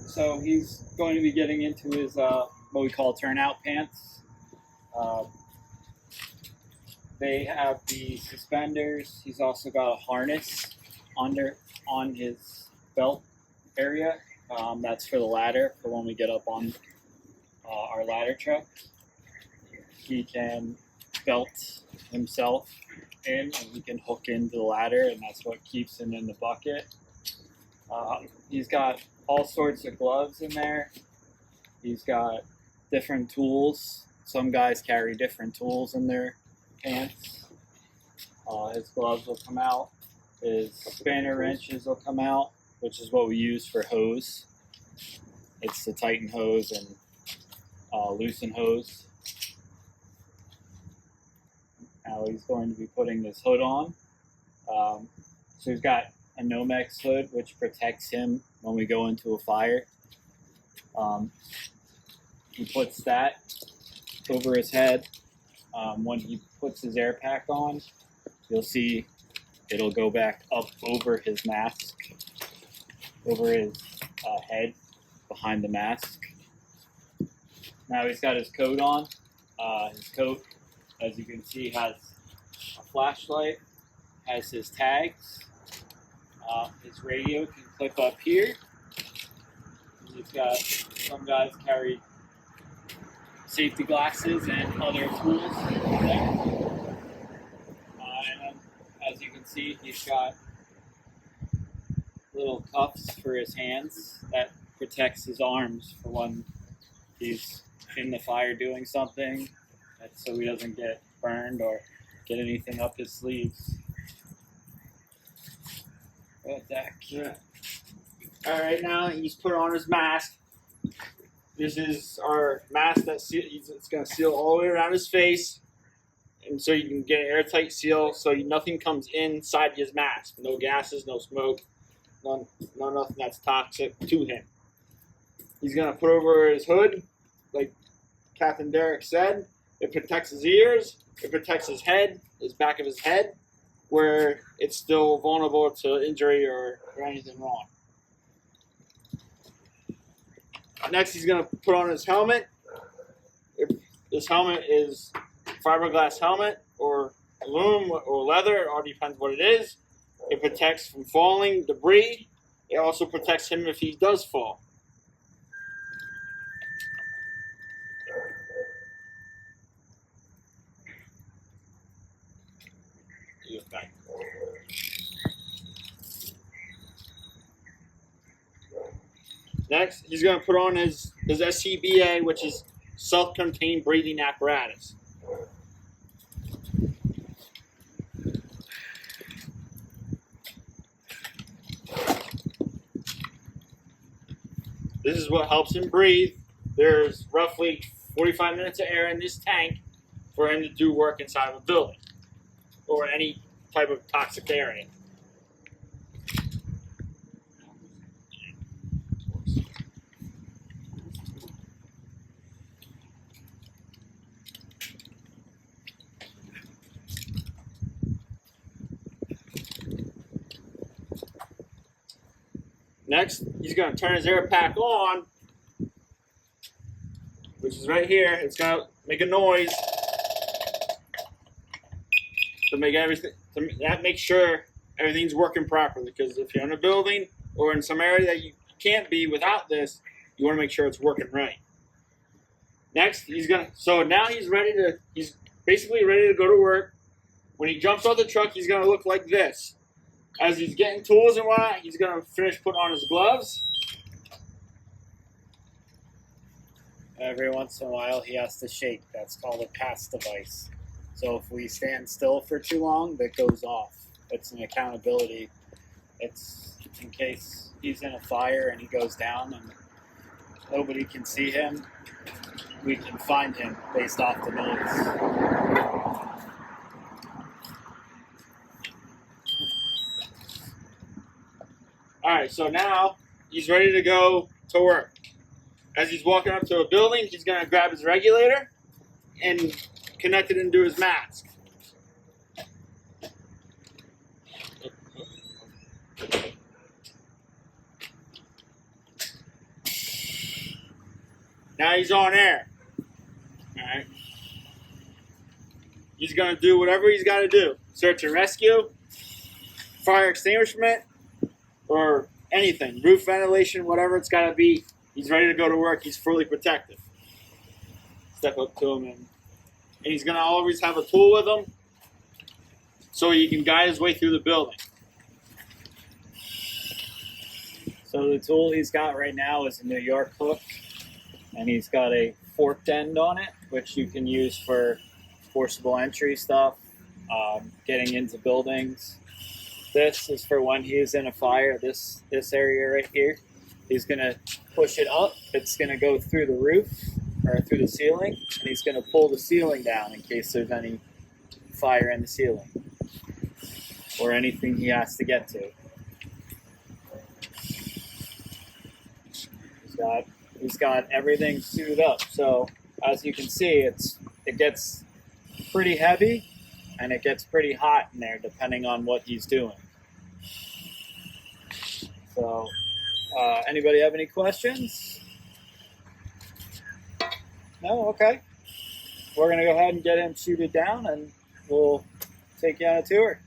So he's going to be getting into his what we call turnout pants. They have the suspenders. He's also got a harness on his belt area. That's for the ladder, for when we get up on our ladder truck. He can belt himself in, and he can hook into the ladder, and that's what keeps him in the bucket. He's got all sorts of gloves in there. He's got different tools. Some guys carry different tools in their pants. His gloves will come out. His spanner wrenches will come out, which is what we use for hose. It's the tighten hose and loosen hose. Now he's going to be putting his hood on. So he's got a Nomex hood, which protects him when we go into a fire. He puts that over his head. When he puts his air pack on, you'll see it'll go back up over his mask, over his head, behind the mask. Now he's got his coat on. His coat, as you can see, has a flashlight, has his tags. His radio can clip up here. He's got, some guys carry safety glasses and other tools there. And then, as you can see, he's got little cuffs for his hands that protects his arms for when he's in the fire doing something, so he doesn't get burned or get anything up his sleeves. Yeah. All right, now he's put on his mask. This is our mask it's going to seal all the way around his face, and so you can get an airtight seal so nothing comes inside his mask. No gases, no smoke, nothing that's toxic to him. He's going to put over his hood, like Captain Derek said. It protects his ears. It protects his head, his back of his head, where it's still vulnerable to injury or anything wrong. Next, he's going to put on his helmet. This helmet is fiberglass helmet or aluminum or leather. It all depends what it is. It protects from falling, debris. It also protects him if he does fall. Next, he's going to put on his SCBA, which is self-contained breathing apparatus. This is what helps him breathe. There's roughly 45 minutes of air in this tank for him to do work inside of a building or any type of toxic area. Next, he's going to turn his air pack on, which is right here. It's going to make a noise to make sure everything's working properly. Because if you're in a building or in some area that you can't be without this, you want to make sure it's working right. Next, he's basically ready to go to work. When he jumps off the truck, he's going to look like this. As he's getting tools and whatnot, he's going to finish putting on his gloves. Every once in a while, he has to shake. That's called a pass device. So if we stand still for too long, that goes off. It's an accountability. It's in case he's in a fire and he goes down and nobody can see him, we can find him based off the noise. All right, so now he's ready to go to work. As he's walking up to a building, he's going to grab his regulator and connect it into his mask. Now he's on air. Alright. He's going to do whatever he's got to do. Search and rescue, fire extinguishment, or anything. Roof ventilation, whatever it's got to be. He's ready to go to work. He's fully protected. Step up to him, and he's going to always have a tool with him so he can guide his way through the building. So the tool he's got right now is a New York hook, and he's got a forked end on it, which you can use for forcible entry stuff, getting into buildings. This is for when he is in a fire. This area right here, he's gonna push it up. It's gonna go through the roof or through the ceiling, and he's gonna pull the ceiling down in case there's any fire in the ceiling or anything he has to get to. He's got everything suited up. So as you can see, it gets pretty heavy and it gets pretty hot in there depending on what he's doing. So anybody have any questions? No? Okay. We're going to go ahead and get him suited down and we'll take you on a tour.